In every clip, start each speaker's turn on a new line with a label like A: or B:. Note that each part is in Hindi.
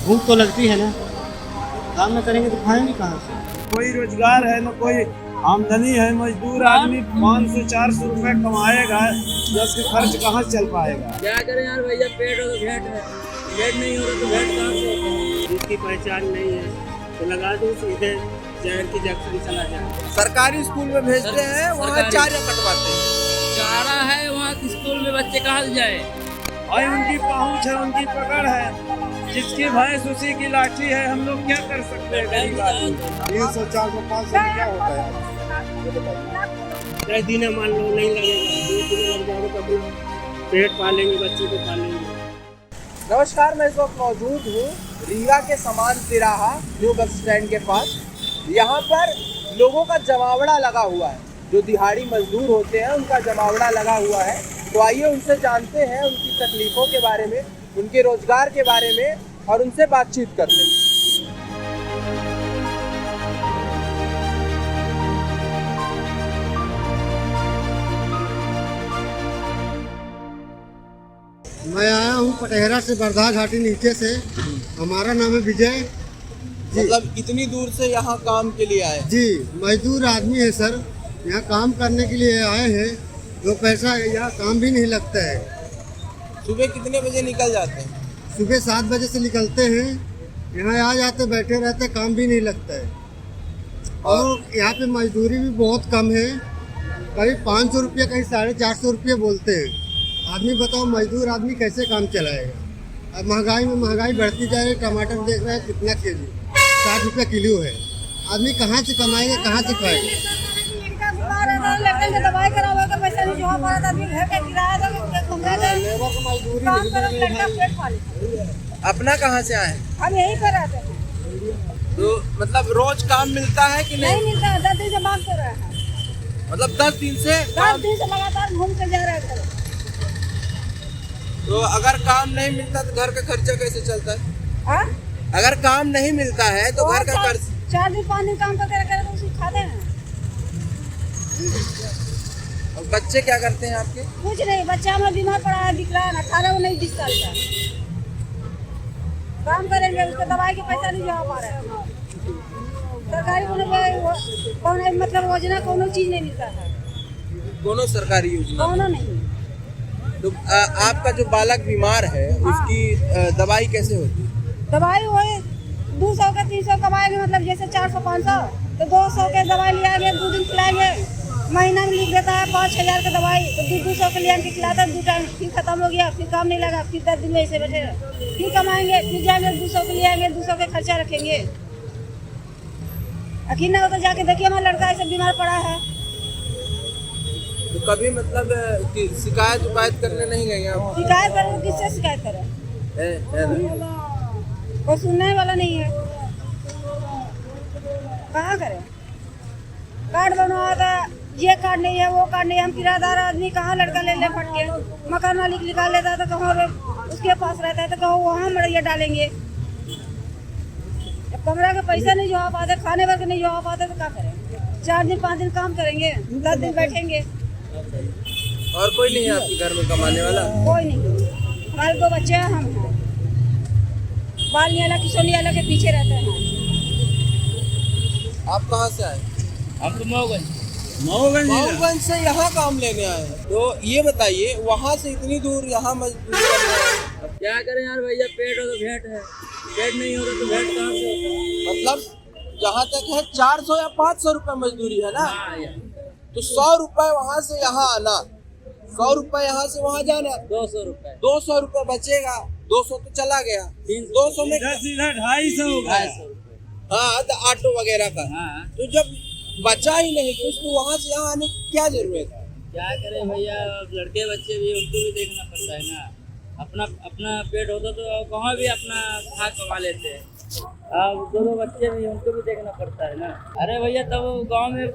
A: भूख तो लगती है ना, काम न करेंगे तो खाएंगे कहाँ से।
B: कोई रोजगार है न कोई आमदनी है। मजदूर आदमी 500-400 रुपए कमाएगा, दस के खर्च कहाँ चल पाएगा।
C: क्या करें यार भैया, पेट हो तो भेंट है, भेंट नहीं हो रहा तो भेंट कहाँ से होगा।
A: जिसकी पहचान नहीं है तो लगा दो सीधे जहर की जंक्शन चला जाए।
D: सरकारी स्कूल में भेजते हैं, वहाँ चारे कटवाते हैं।
C: चारा है वहाँ स्कूल में, बच्चे कहाँ से जाए।
B: भाई उनकी पहुँच है, उनकी पकड़ है, जिसकी भैंस उसी की लाठी है। हम लोग क्या कर सकते हैं गरीब आदमी। 300, 400, 500 क्या होता है।
A: दिन मान लो नहीं लगेगा, 2 दिन लग जाएगा तो अपना पेट पालेंगे, बच्चे को पालेंगे।
D: नमस्कार, मैं इस वक्त मौजूद हूँ रीवा के समान तिराहा न्यू बस स्टैंड के पास। यहाँ पर लोगों का जमावड़ा लगा हुआ है, जो दिहाड़ी मजदूर होते हैं उनका जमावड़ा लगा हुआ है। तो आइए उनसे जानते हैं उनकी तकलीफों के बारे में, उनके रोजगार के बारे में और उनसे बातचीत करते हैं।
A: मैं आया हूँ पटेहरा से, बरधा घाटी नीचे से। हमारा नाम है विजय।
D: मतलब इतनी दूर से यहाँ काम के लिए आए?
A: जी, मजदूर आदमी है सर, यहाँ काम करने के लिए आए हैं। 2 पैसा यहाँ काम भी नहीं लगता है।
D: सुबह कितने बजे निकल जाते हैं?
A: सुबह 7 बजे से निकलते हैं, यहाँ आ जाते, बैठे रहते, काम भी नहीं लगता है। और यहाँ पे मजदूरी भी बहुत कम है, कभी 500 रुपये, कहीं 450 रुपये बोलते हैं। आदमी बताओ, मजदूर आदमी कैसे काम चलाएगा। अब महंगाई में महंगाई बढ़ती जा रही है। टमाटर देख रहे हैं कितना केजी, 60 रुपये किलो है। आदमी कहाँ से कमाएगा, कहाँ से खाएगा।
E: दवाई करावे का पैसा नहीं जोड़ा पड़ा, आदमी घर का किराया
A: लेबर को मजदूरी
D: अपना कहाँ से आए?
E: हम यहीं पर रहते हैं।
D: तो मतलब रोज काम मिलता है कि
E: नहीं
D: नहीं?
E: मिलता है, 10 दिन से मांग कर रहे हैं।
D: मतलब 10 दिन से
E: 10 दिन से लगातार घूम कर जा रहे हैं।
D: तो अगर काम नहीं मिलता तो घर का खर्चा कैसे चलता है?
E: हाँ?
D: अगर काम नहीं मिलता है तो घर का खर्च।
E: 4 दिन 5 दिन काम करके रखे तो उसी खाते हैं।
D: और बच्चे क्या करते हैं आपके?
E: कुछ नहीं, बच्चा हमारा बीमार पड़ा है, विकलांग है, 18-19-20 साल का। काम करेंगे, उसको दवाई के पैसा नहीं जोड़ा पा रहे हैं। सरकारी कौन मतलब योजना कोनो चीज नहीं मिलता है।
D: दोनों सरकारी योजना?
E: कोनो नहीं।
D: तो आपका जो बालक बीमार है, उसकी दवाई कैसे होती है?
E: दवाई वही 200 का 300 कमाएंगे, मतलब जैसे 400-500 तो 200 के दवाई ले आएंगे, 2 दिन खिलाएंगे। महीना में लिख देता है 5,000 का दवाई, तो 200 के लिए खिलाता है 2 टाइम, फिर खत्म हो गया, फिर काम नहीं लगा, फिर 10 दिन में ऐसे बैठे रहे। फिर कमाएंगे, फिर जाएंगे 200 के लिए आएंगे, 200 के खर्चा रखेंगे। आखिर ना हो तो जाके देखिए हमारा लड़का ऐसे बीमार पड़ा है।
D: तो कभी मतलब शिकायत करने नहीं गए आप?
E: शिकायत करें, किससे शिकायत करें? कोई सुनने वाला नहीं है, कहाँ करें। कार्ड बनवा था, ये कार्ड नहीं है, वो कार्ड नहीं है। हम किराएदार आदमी, कहाँ लड़का ले फट के। मकान मालिक निकाल लेता है तो कहाँ उसके पास रहता है तो कहो वहाँ मड़ैया डालेंगे। जब कमरा का पैसा नहीं जोड़ा पाते, खाने भर के नहीं जोड़ा पाते तो क्या करें। 4 दिन 5 दिन काम करेंगे, 10 दिन बैठेंगे।
D: और कोई नहीं है आपके घर में कमाने वाला?
E: कोई नहीं, हमारे 2 बच्चे हैं, हम हैं। बाल नियाला किशोर नियाला के पीछे रहते हैं।
D: आप कहाँ से आए?
C: हम तो
D: मऊगंज से यहाँ काम लेने आए हैं। तो ये बताइए, वहाँ से इतनी दूर यहाँ मजदूरी करना है?
C: अब क्या करें यार भैया, पेट हो तो भेंट है, पेट नहीं हो रहा तो भेंट कहाँ से होगा।
D: मतलब जहाँ तक है 400 या 500 रुपए मजदूरी है ना। तो 100 रुपए वहाँ से यहाँ आना, 100 रुपए यहाँ से वहाँ जाना,
C: 200 रुपए,
D: 200 रुपए बचेगा। 200 तो चला गया, 200 में
B: सीधा 250 होगा।
C: 250 रुपए।
D: हाँ, तो ऑटो वगैरह का।
C: हाँ,
D: तो जब बचा ही नहीं कुछ तो वहाँ से यहाँ आने की क्या जरूरत है?
C: क्या करें भैया, लड़के बच्चे भी उनको भी देखना पड़ता है ना। अपना पेट होता तो कहाँ भी अपना खा कमा लेते हैं। अब 2 बच्चे भी, उनको भी देखना पड़ता है ना। अरे भैया, तब गांव में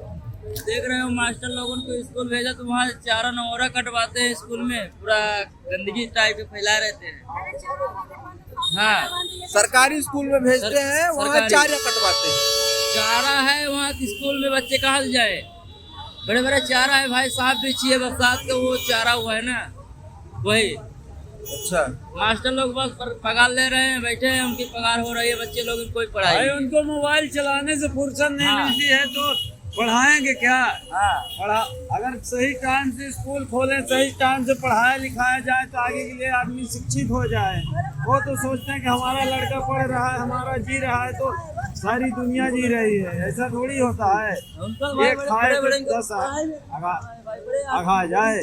C: देख रहे हो मास्टर लोगों को स्कूल भेजा तो वहाँ चारा नौरा कटवाते हैं स्कूल में, पूरा गंदगी टाइप के फैला रहते हैं। हाँ,
D: सरकारी स्कूल में भेजते हैं, वहाँ चारे कटवाते हैं।
C: चारा है वहाँ स्कूल में, बच्चे कहाँ से जाए। बड़े बड़े चारा है भाई, साफ भी चाहिए, बरसात का वो चारा हुआ है ना, वही
D: अच्छा,
C: मास्टर लोग बस पगार ले रहे हैं, बैठे हैं, उनकी पगार हो रही है, बच्चे लोग कोई पढ़ाई
B: भाई
C: नहीं।
B: उनको मोबाइल चलाने से फुर्सत नहीं
C: हाँ।
B: मिलती है तो पढ़ाएंगे क्या?
C: हाँ
B: पढ़ा अगर सही टाइम से स्कूल खोले, सही टाइम से पढ़ाया लिखाया जाए तो आगे के लिए आदमी शिक्षित हो जाए। वो तो सोचते हैं कि हमारा लड़का पढ़ रहा है, हमारा जी रहा है तो सारी दुनिया जी रही है, ऐसा थोड़ी होता है।
C: उनको भाई
B: ये खाए तो
C: बड़े
B: 10 आगा जाए।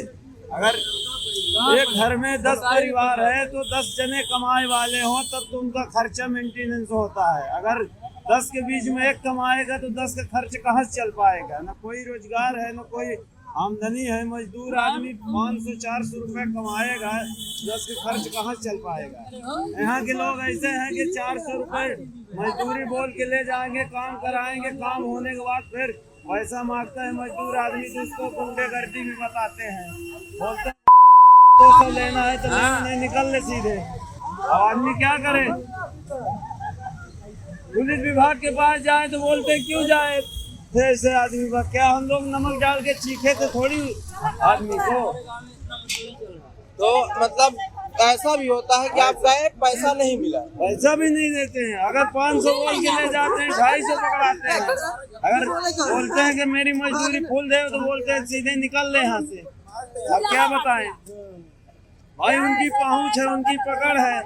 B: अगर एक घर में 10 परिवार है तो 10 जने कमाए वाले हों तब तो उनका खर्चा मेंटेनेंस होता है। अगर 10 के बीच में एक कमाएगा तो 10 का खर्च कहाँ से चल पाएगा? ना कोई रोजगार है, ना कोई आमदनी है। मजदूर आदमी 500-400 रुपए कमाएगा, 10 के खर्च कहाँ से चल पाएगा? यहाँ के लोग ऐसे हैं कि 400 रुपए मजदूरी बोल के ले जाएंगे, काम कराएंगे, काम होने के बाद फिर पैसा मांगता है मजदूर आदमी तो उसको गुंडेगर्दी भी बताते हैं, बोलते हैं 200 लेना है तो नहीं, निकल ले सीधे। अब आदमी क्या करे? पुलिस विभाग के पास जाए तो बोलते हैं क्यों जाए ऐसे आदमी पर? क्या हम लोग नमक डाल के चीखे थे थोड़ी आदमी को?
D: तो मतलब ऐसा भी होता है कि आप गए, पैसा नहीं मिला।
B: पैसा भी नहीं देते हैं। अगर 500 बोल के ले जाते हैं, 250 पकड़ाते हैं। अगर बोलते हैं कि मेरी मजदूरी फुल दे तो बोलते हैं सीधे निकल ले यहाँ से। अब क्या बताएं भाई, उनकी पहुंच है, उनकी पकड़ है,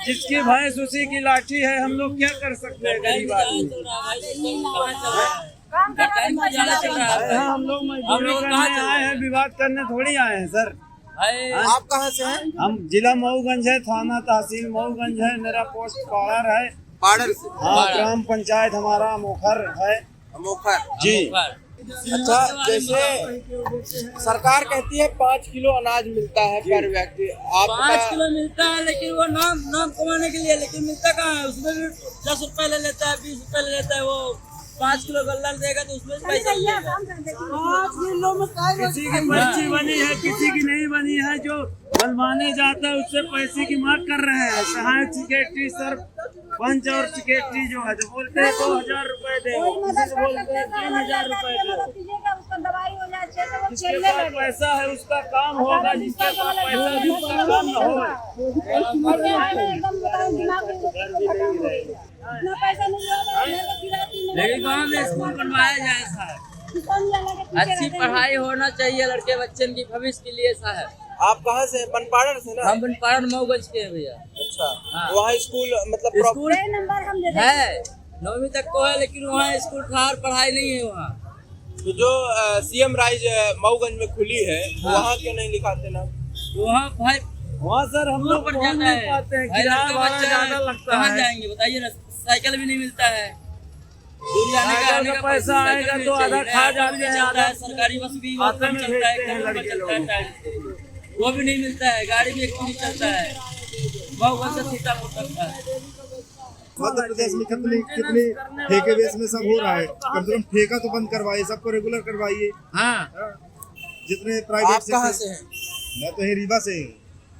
B: जिसकी भैंस उसी की लाठी है। हम लोग क्या कर सकते हैं गरीब आदमी? हाँ, हम लोग मजदूरी करने आए हैं, विवाद करने थोड़ी आए हैं सर।
D: आप कहाँ से हैं?
B: हम जिला मऊगंज है, थाना तहसील मऊगंज है, मेरा पोस्ट पाड़र है।
D: पाड़र से?
B: हाँ, ग्राम पंचायत हमारा अमोखर है
D: अमोखर
B: जी।
D: अच्छा, जैसे सरकार कहती है 5 किलो अनाज मिलता है पर व्यक्ति,
C: 5 किलो मिलता है, लेकिन वो नाम कमाने के लिए, लेकिन मिलता कहाँ है? उसमें भी 10 रुपए ले लेता है, 20 रुपए ले लेता है। वो 5 किलो गल्ला देगा तो उसमें पैसा मिलेगा।
B: किसी की पर्ची बनी है, किसी की नहीं बनी है, जो बनवाने जाता है उससे पैसे की मांग कर रहे हैं। सहायक सेक्रेटरी सर पंच और सेक्रेटरी जो है जो बोलते हैं 2000 रुपए दे, बोलते हैं 3000 रुपए दो। जिसके पास पैसा है उसका काम होगा, जिसके पास पैसा है उसका काम न हो।
C: लेकिन गाँव में स्कूल बनवाया जाए साहब, अच्छी पढ़ाई होना चाहिए लड़के बच्चे की भविष्य के लिए साहब।
D: आप कहाँ से? बनपाड़र से ना?
C: हम बनपाड़र मऊगंज के हैं भैया।
D: अच्छा,
C: हाँ।
D: वहाँ स्कूल मतलब
C: स्कूल है 9वीं तक को है, लेकिन वहाँ स्कूल ठहर पढ़ाई नहीं है वहाँ।
D: तो जो सीएम राइज मऊगंज में खुली है वहाँ क्यों नहीं लिखाते ना?
C: वहाँ भाई
B: वहाँ सर हम लोग
C: पड़
B: पहुंच
C: जाता
B: नहीं
C: है,
B: पाते हैं,
C: भाई
B: किराया
C: लड़का
B: भाड़ा
C: बच्चा
B: ज्यादा लगता
C: कहाँ
B: है।
C: जाएंगे बताइए ना? साइकिल भी नहीं मिलता है, दूर जाने का
B: साइकिल
C: आने
B: का
C: का
B: पैसा
C: साइकिल
B: आएगा
C: भी
B: तो आधा
C: चाहिए,
B: खा
C: ऑटो
B: जाते
C: भी
B: हैं,
C: चलता
B: आधा
C: है, सरकारी बस भी
B: आते
C: कम
B: में
C: चलता है,
B: भेजते हैं
C: कम
B: लड़के
C: चलता है
B: लोग।
C: टाइम से। वो भी नहीं मिलता है, गाड़ी भी एक भी नहीं चलता है। बहुत से सीतापुर तक है।
F: मध्य प्रदेश में कितनी ठेके बेस में सब हो रहा है। कम से कम ठेका तो बंद करवाइए, सबको रेगुलर करवाइए।
C: हाँ
F: जितने
D: आप
F: प्राइवेट
D: कहाँ से हैं?
F: मैं तो यही रीवा से हूँ।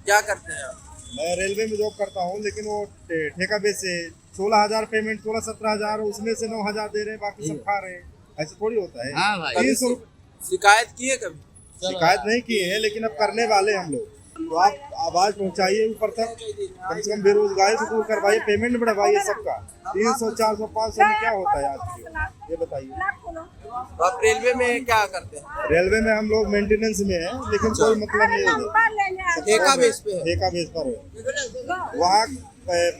D: क्या करते हैं आप?
F: मैं रेलवे में जॉब करता हूँ, लेकिन वो ठेका बेस से 16,000 पेमेंट, 16-17,000, उसमें से 9,000 दे रहे हैं, बाकी सब खा रहे हैं। ऐसे थोड़ी होता है।
C: हाँ भाई।
F: 300
D: शिकायत की है कभी?
F: शिकायत नहीं किए हैं, लेकिन अब करने वाले हम लोग। तो आप आवाज पहुंचाइए ऊपर तक, कम से कम बेरोजगारी से दूर करवाइए, पेमेंट बढ़वाइए सबका। 300, 400, 500 में क्या होता है आज के? ये बताइए।
D: तो आप रेलवे में क्या करते हैं?
F: रेलवे में हम लोग मेंटेनेंस में है, लेकिन कोई मतलब नहीं है।
D: ठेका बेस पे है?
F: ठेका बेस पर है। वहाँ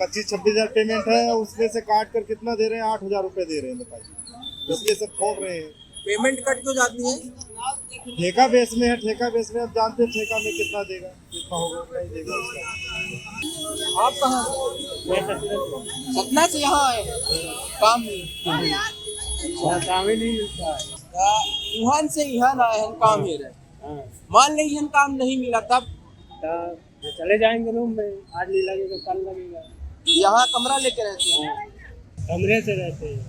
F: 25-26 हजार पेमेंट है, उसमें से काट कर कितना दे रहे हैं? 8,000 रुपए दे रहे हैं, बताइए। इसलिए सब छोड़ रहे हैं।
D: पेमेंट कट क्यों जाती है?
F: ठेका बेस में है, ठेका बेस में अब जानते हैं ठेका में कितना देगा, कितना होगा, नहीं देगा उसका।
D: आप कहाँ से? सतना से यहाँ आए हैं? काम
B: काम ही नहीं मिलता है।
D: वहाँ से यहाँ आए हैं, काम ही रहे। मान लीजिए काम नहीं मिला तब
B: तो चले जाएंगे रूम में, आज नहीं लगेगा कल लगेगा।
D: यहाँ कमरा लेके रहते हैं?
B: कमरे से रहते हैं,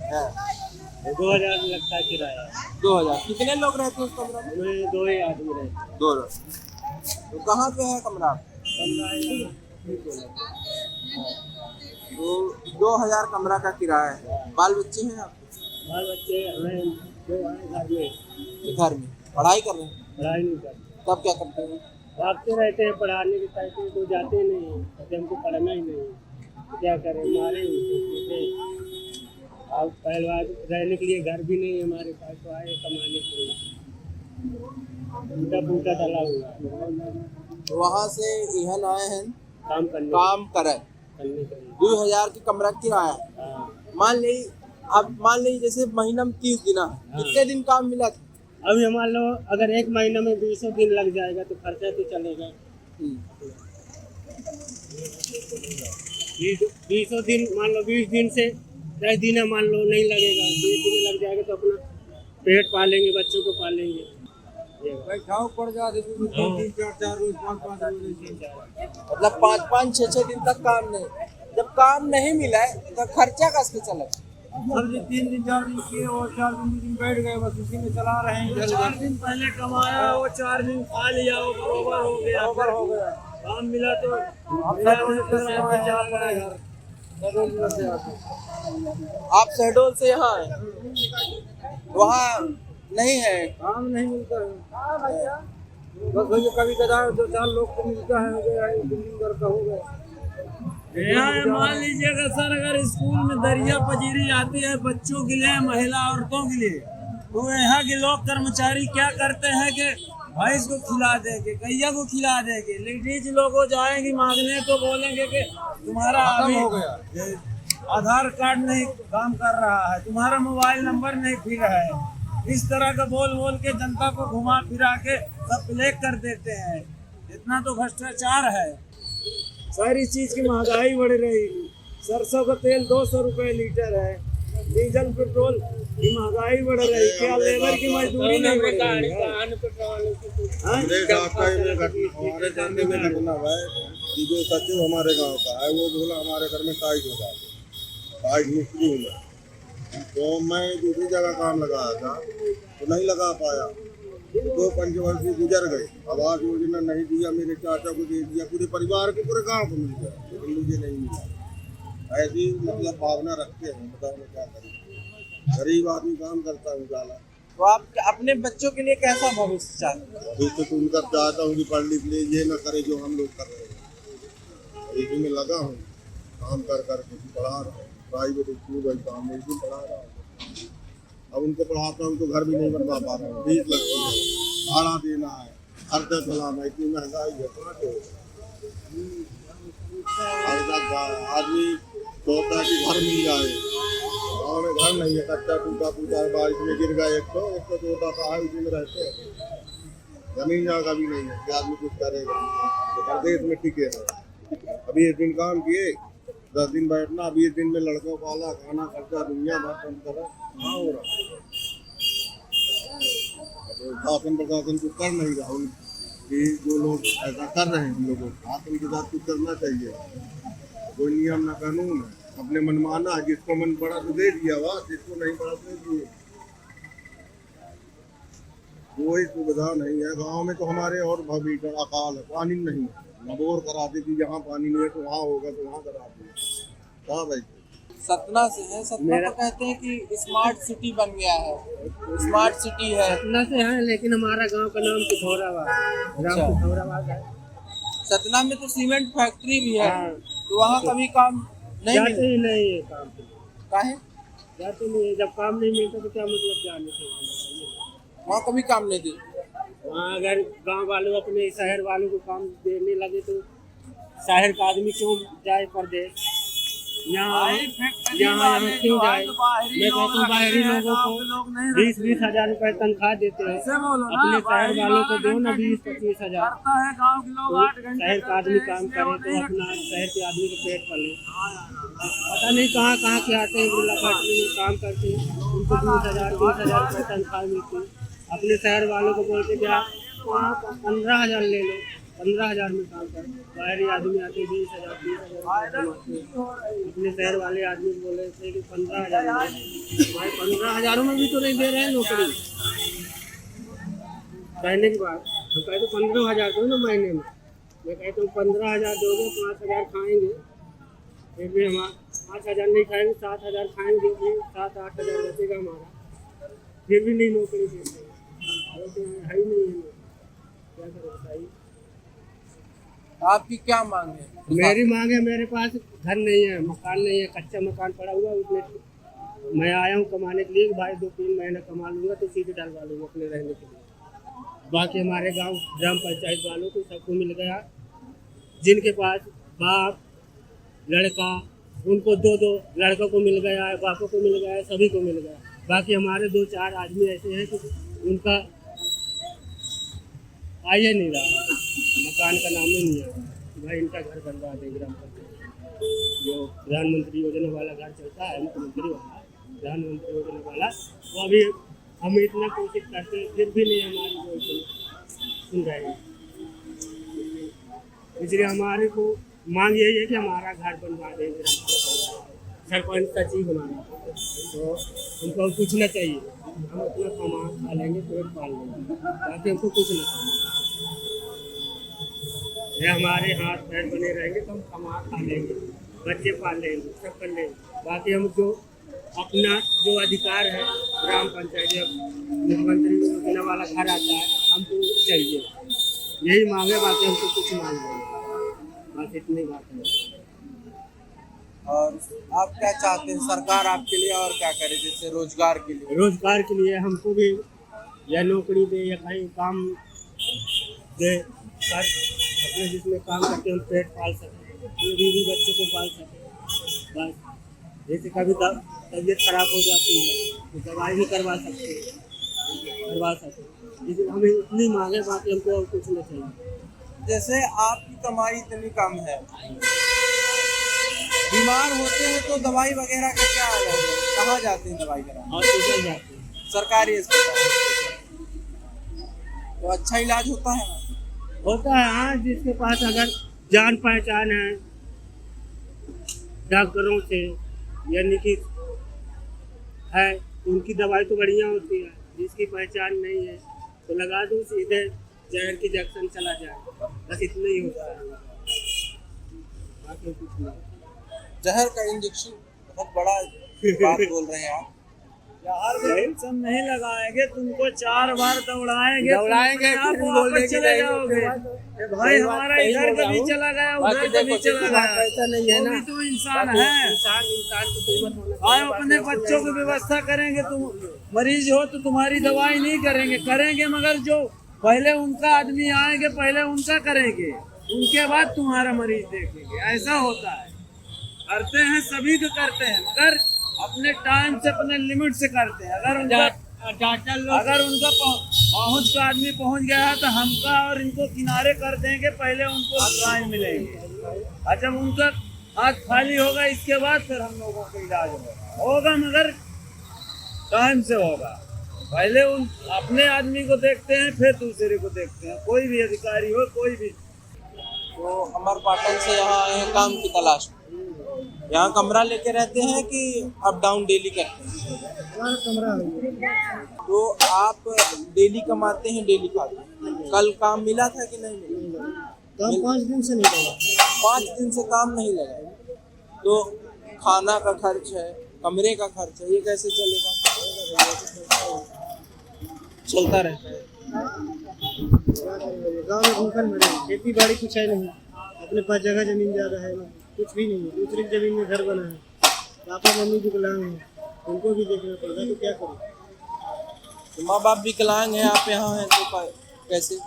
B: 2000 लगता है किराया।
D: 2000। कितने लोग रहते हैं उस कमरा में?
B: हमें 2 ही आदमी रहते हैं।
D: 2 लोग। तो कहाँ पे है कमरा? तो 2000 कमरा का किराया है। बाल बच्चे हैं आपके?
B: बाल बच्चे हमें 2 हैं घर में।
D: घर में पढ़ाई कर रहे हैं?
B: पढ़ाई नहीं करते।
D: तब क्या करते हैं?
G: भागते रहते हैं पढ़ाने के पैसे तो जाते नहीं हैं, कहते हमको पढ़ना ही नहीं है, क्या करें मारे उनसे। अब पहले बात रहने के लिए घर भी नहीं है हमारे पास, तो आए कमाने के लिए, टूटा फूटा डला हुआ है।
D: वहाँ से यहाँ आए हैं
G: काम करने
D: करने
G: के लिए।
D: 2000 की कमरा किराया है।
G: हाँ।
D: मान ली जैसे महीना में 30 दिन है, कितने दिन काम मिला था?
G: अभी मान लो अगर एक महीने में 20 दिन लग जाएगा तो खर्चा तो चलेगा। 20 दिन मान लो, 20 दिन से 10 दिन मान लो नहीं लगेगा, 20 दिन लग जाएगा तो अपना पेट पालेंगे, बच्चों को पालेंगे।
B: पड़ जाते 3-4 रोज 5-5 रोज,
D: मतलब 5-5, 6-6 दिन तक काम नहीं। जब काम नहीं मिला है तो खर्चा कैसे चला?
B: सर जी 3 दिन 4 दिन किए और 4 दिन बैठ गए, बस उसी में चला रहे हैं। 4 दिन पहले कमाया वो 4 दिन खा लिया, वो बरोबर हो गया। काम मिला तो
D: आप शहडोल से यहाँ आए, वहाँ नहीं है
B: काम नहीं मिलता है, बस वही कभी कदार 2-4 लोग को मिलता है, बिल्डिंग घर का हो गया। यहाँ मान लीजिएगा सर, अगर स्कूल में दरिया पजीरी आती है बच्चों के लिए, महिला औरतों के लिए, तो यहाँ के लोग कर्मचारी क्या करते हैं कि भैंस को खिला देंगे, गैया को खिला देंगे। लेडीज लोगों जाएंगी मांगने तो बोलेंगे कि तुम्हारा अभी हो गया, आधार कार्ड नहीं काम कर रहा है, तुम्हारा मोबाइल नंबर नहीं फिर है। इस तरह का बोल के जनता को घुमा फिरा के सब ब्लैक कर देते हैं। इतना तो भ्रष्टाचार है। सारी चीज की महंगाई बढ़ रही, सरसों का तेल 200 रुपए लीटर है, डीजल पेट्रोल की महंगाई बढ़ रही, क्या लेबर की मजदूरी नहीं बढ़ रही है?
F: हमारे जानने में घटना हुआ है कि जो सचिव हमारे गांव का है वो बोला हमारे घर में टाइट हो जाए, टाइट मिस्त्री हूँ मैं, तो मैं दूसरी जगह काम लगाया था तो नहीं लगा पाया, 2 पंचवर्षीय गुजर गए, आवास योजना नहीं दिया, मेरे चाचा को दे दिया, पूरे परिवार को, पूरे गांव को मिल गया, लेकिन मुझे नहीं मिला। ऐसी मतलब भावना रखते हैं, बताओ मैं क्या करूँ, गरीब आदमी काम करता हूँ जाला।
D: तो आप अपने बच्चों के लिए कैसा भविष्य चाहते हैं?
F: तो उनका चाहता हूँ कि पढ़ लिख ले, ये ना करे जो हम लोग कर रहे हैं। इसी में लगा हूँ, काम कर पढ़ा रहा हूँ, प्राइवेट स्कूल काम में इसी पढ़ा रहा हूँ। अब उनको पढ़ाता हूँ तो घर भी नहीं बनवा पा रहा हूँ, फीस लगती है, भाड़ा देना है, खर्चा चलाना, इतनी महंगाई है। आदमी सोचता है कि घर मिल जाए, गाँव में घर नहीं है, कच्चा टूटा फूटा है, बारिश में गिर गया, एक तो छोटा सा है, उसी में रहते हैं, जमीन जगह भी नहीं है कि आदमी कुछ करेगा, तो प्रदेश में टिके है। अभी 1 दिन काम किए, 10 दिन बैठना, 20 दिन में लड़कों वाला खाना खर्चा दुनिया भर कम करा, कहाँ हो रहा है? शासन प्रशासन को कर नहीं रहा कि जो लोग ऐसा कर रहे हैं हम लोगों को हाथ उनके साथ कुछ करना चाहिए। कोई नियम ना कानून है, अपने मनमाना, जिसको मन पड़ा तो दे दिया, वाह, जिसको नहीं पड़ा तो दिए। कोई सुविधा नहीं है गांव में, तो हमारे और भविष्य अकाल है, पानी नहीं है, न बोर कराते कि जहाँ पानी नहीं है तो वहाँ होगा तो वहाँ कराते हैं। भाई
D: सतना से है, सतना को कहते हैं कि स्मार्ट सिटी बन गया है, स्मार्ट सिटी है।
G: सतना से है लेकिन हमारा गांव का नाम पिथौराबाद है।
D: सतना में तो सीमेंट फैक्ट्री भी है, तो वहाँ कभी काम नहीं
G: जाते ही नहीं है काम पे।
D: काहे
G: जाते नहीं है, जब काम नहीं मिलता तो क्या मतलब जाने से?
D: वहाँ कभी काम नहीं दी।
G: वहाँ अगर गांव वालों अपने शहर वालों को काम देने लगे तो शहर का आदमी क्यों जाए परदेश? यहाँ क्यों जाए? मैं कहता हूँ बाहरी लोगों को 20-20 हजार रुपए तनख्वाह देते हैं, अपने शहर वालों को दो ना 20-25 हजार, तो शहर का आदमी काम करे तो अपना शहर के आदमी को पेट पले। पता नहीं कहाँ के आते हैं, बिरला फैक्ट्री में काम करते हैं, उनको 20,000 रुपये तनख्वाह मिलती है। अपने शहर वालों को बोलते क्या वहाँ 15,000 ले लो, 15,000 में काम कर। बाहरी आदमी आते 20,000 अपने शहर वाले आदमी बोले थे कि 15,000 भाई 15,000 में भी तो नहीं दे रहे हैं नौकरी। कहने के बाद हम कहते 15,000 दो ना महीने में, मैं कहता हूँ 15,000 दोगे 5,000 खाएंगे, फिर भी हम 5,000 नहीं खाएंगे, 7,000 खाएंगे, फिर 7-8 हज़ार बचेगा हमारा, फिर भी नहीं नौकरी देते है ही नहीं है। क्या करें बताइए?
D: आपकी क्या मांग है?
G: मेरी मांग है, मेरे पास घर नहीं है, मकान नहीं है, कच्चा मकान पड़ा हुआ है। उसमें मैं आया हूँ कमाने के लिए, भाई 2-3 महीने कमा लूँगा तो सीधे डलवा लूँगा अपने रहने के लिए। बाकी हमारे गांव ग्राम पंचायत वालों को सबको मिल गया, जिनके पास बाप लड़का, उनको 2-2 लड़कों को मिल गया है, बापों को मिल गया है, सभी को मिल गया। बाकी हमारे 2-4 आदमी ऐसे हैं कि उनका आइए नहीं रहा, मकान का नाम ही नहीं है। भाई इनका घर बनवा दें ग्राम पंचायत, जो प्रधानमंत्री योजना वाला घर चलता है, मुख्यमंत्री वाला प्रधानमंत्री योजना वाला, वो अभी हम इतना कोशिश करते हैं फिर भी नहीं हमारी सुन रहे हैं। इसलिए हमारे को मांग यही है कि हमारा घर बनवा दें ग्राम पंचायत, सरपंच सचिव बनाना, तो हमको कुछ ना चाहिए, हम अपना कमा खा लेंगे, पेट पाल लेंगे, ताकि हमको कुछ ना चाहिए। ये हमारे हाथ पैर बने रहेंगे तो हम कमा खा लेंगे, बच्चे पाल लेंगे, सब कर लेंगे। बाकी हम जो अपना जो अधिकार है ग्राम पंचायत या मुख्यमंत्री योजना वाला घर आता है, हमको चाहिए, यही मांगे। बाकी हमको कुछ मांग नहीं, बस इतनी बात है।
D: और आप क्या चाहते हैं सरकार आपके लिए और क्या करे, जैसे रोजगार के लिए?
G: रोजगार के लिए हमको भी या नौकरी दे या कहीं काम दे, अपने जिसमें काम करके हम पेट पाल सकें, अपने बीवी बच्चों को पाल सकें। बस जैसे कभी तबीयत खराब हो जाती है तो दवाई भी करवा सकते, इसलिए हमें इतनी मांगे, बाकी हमको और कुछ नहीं चाहिए।
D: जैसे आपकी कमाई इतनी कम है, बीमार होते हैं तो दवाई वगैरह का क्या हाल है? कहाँ जाते हैं दवाई कराने?
G: हॉस्पिटल जाते हैं,
D: सरकारी अस्पताल। तो अच्छा इलाज होता है?
G: होता है हाँ, जिसके पास अगर जान पहचान है डॉक्टरों से यानी कि है, उनकी दवाई तो बढ़िया होती है। जिसकी पहचान नहीं है तो लगा दो सीधे जहर की जंक्शन चला जाए, बस इतना ही होता है, बाकी कुछ नहीं।
D: जहर का इंजेक्शन बहुत बड़ा बात बोल रहे हैं आप।
B: इंजेक्शन नहीं लगाएंगे, तुमको 4 बार दौड़ाएंगे,
D: फिर बोल देंगे
B: चले जाओगे। भाई हमारा इधर कभी चला गया, उधर कभी चला गया,
G: ऐसा नहीं है
B: वो
G: ना,
B: भी तो इंसान है।
G: इंसान की कीमत होना
B: आए अपने बच्चों की व्यवस्था करेंगे, तुम मरीज हो तो तुम्हारी दवाई नहीं करेंगे मगर जो पहले उनका आदमी आएंगे, पहले उनका करेंगे, उनके बाद तुम्हारा मरीज देखेंगे। ऐसा होता है, करते हैं सभी को करते हैं, मगर अपने टाइम से अपने लिमिट से करते हैं। अगर उनका पहुंच का आदमी पहुंच गया है तो हमका और इनको किनारे कर देंगे, पहले उनको दवाई मिलेंगे। और जब उनका हाथ खाली होगा इसके बाद फिर हम लोगों का इलाज होगा, मगर टाइम से होगा। पहले उन अपने आदमी को देखते हैं, फिर दूसरे को देखते हैं, कोई भी अधिकारी हो, कोई भी।
D: तो अमरपाटन से यहाँ आए हैं काम की तलाश में। यहाँ कमरा लेके रहते हैं कि अप डाउन डेली करते हैं?
A: कमरा है।
D: तो आप डेली कमाते हैं, डेली खाते हैं। कल काम मिला था कि नहीं मिला?
A: काम 5 दिन से नहीं लगा।
D: 5 दिन से काम नहीं लगा, तो खाना का खर्च है, कमरे का खर्च है, ये कैसे चलेगा? चलता रहता है।
A: गाँव में भूखल मरे, खेती बाड़ी कुछ है नहीं, अपने पास जगह जमीन ज़्यादा है नहीं, कुछ भी नहीं है, दूसरी जमीन में घर बना है, पापा मम्मी विकलांग हैं, उनको भी देखना पड़ता है, तो क्या करें?
D: तो माँ बाप विकलांग हैं, आप यहाँ हैं तो कैसे?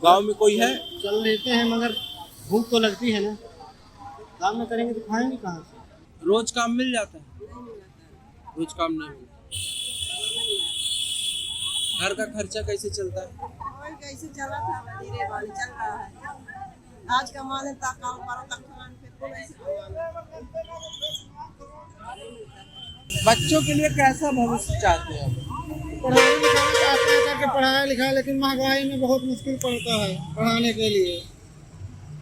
D: गांव में कोई है?
A: चल लेते हैं मगर भूख तो लगती है ना, काम में करेंगे तो खाएंगे कहाँ से?
D: रोज काम मिल जाता है? रोज काम नहीं मिलता। घर का खर्चा कैसे चलता है?
H: और कैसे चला था, धीरे वाली चल रहा है। आज कमा लेता, काम करो तक खान, फिर को ऐसे
D: बच्चों के लिए कैसा भविष्य चाहते हैं?
A: पढ़ाई लिखाई चाहते हैं करके पढ़ाया लिखा, लेकिन महंगाई में बहुत मुश्किल पड़ता है पढ़ाने के लिए।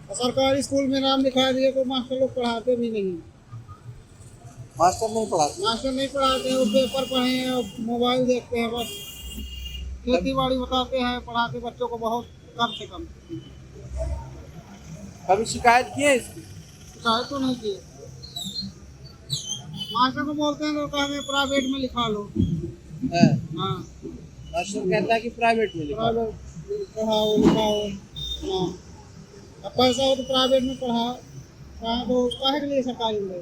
A: और सरकारी स्कूल में नाम लिखा दिए तो मास्टर लोग पढ़ाते भी नहीं।
D: मास्टर नहीं पढ़ाते?
A: मास्टर नहीं पढ़ाते हैं, वो पेपर पढ़े हैं, मोबाइल देखते हैं, बस खेती बाड़ी बताते हैं, पढ़ाते बच्चों को बहुत कम से कम।
D: कभी शिकायत की है इसकी?
A: शिकायत तो नहीं की, मास्टर को बोलते हैं तो कहते प्राइवेट में लिखा लो।
D: है?
A: हाँ,
D: मास्टर कहता है कि प्राइवेट में लिखा।
A: प्राइवेट पढ़ाओ लिखाओ। हाँ, अब पैसा हो तो प्राइवेट में पढ़ा तो काहे के लिए सरकारी में।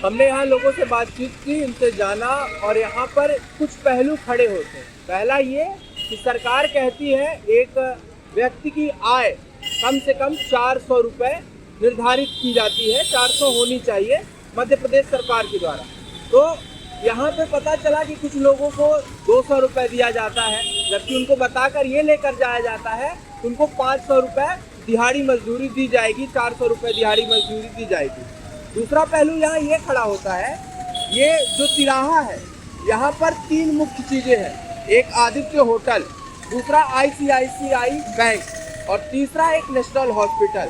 D: हमने यहाँ लोगों से बातचीत की, इनसे जाना, और यहाँ पर कुछ पहलू खड़े होते हैं। पहला ये कि सरकार कहती है एक व्यक्ति की आय कम से कम 400 रुपये निर्धारित की जाती है, 400 होनी चाहिए मध्य प्रदेश सरकार के द्वारा। तो यहाँ पे पता चला कि कुछ लोगों को 200 रुपये दिया जाता है, जबकि उनको बताकर ये लेकर जाया जाता है उनको 500 रुपये दिहाड़ी मजदूरी दी जाएगी, 400 रुपये दिहाड़ी मजदूरी दी जाएगी। दूसरा पहलू यहाँ ये खड़ा होता है, ये जो तिराहा है यहाँ पर 3 मुख्य चीज़ें हैं। एक आदित्य होटल, दूसरा ICICI बैंक और तीसरा एक नेशनल हॉस्पिटल।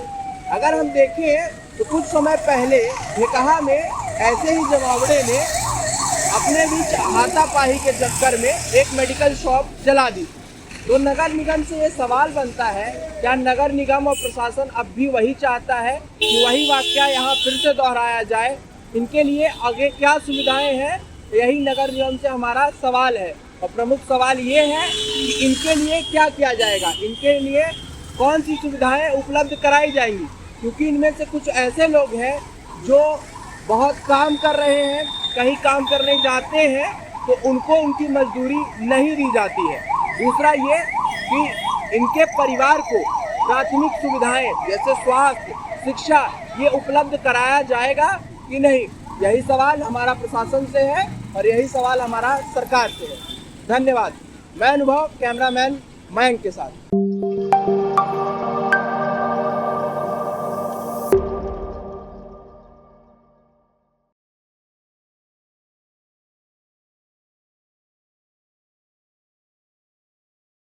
D: अगर हम देखें तो कुछ समय पहले ढेकहा में ऐसे ही जमावड़े ने अपने बीच हाथापाई के चक्कर में एक मेडिकल शॉप जला दी। तो नगर निगम से ये सवाल बनता है, क्या नगर निगम और प्रशासन अब भी वही चाहता है कि वही वाकया यहाँ फिर से दोहराया जाए? इनके लिए आगे क्या सुविधाएं हैं, यही नगर निगम से हमारा सवाल है। और प्रमुख सवाल ये है कि इनके लिए क्या किया जाएगा, इनके लिए कौन सी सुविधाएं उपलब्ध कराई जाएंगी, क्योंकि इनमें से कुछ ऐसे लोग हैं जो बहुत काम कर रहे हैं, कहीं काम करने जाते हैं तो उनको उनकी मजदूरी नहीं दी जाती है। दूसरा ये कि इनके परिवार को प्राथमिक सुविधाएं जैसे स्वास्थ्य, शिक्षा ये उपलब्ध कराया जाएगा कि नहीं, यही सवाल हमारा प्रशासन से है और यही सवाल हमारा सरकार से है। धन्यवाद। मैं अनुभव, कैमरामैन मयंक के साथ।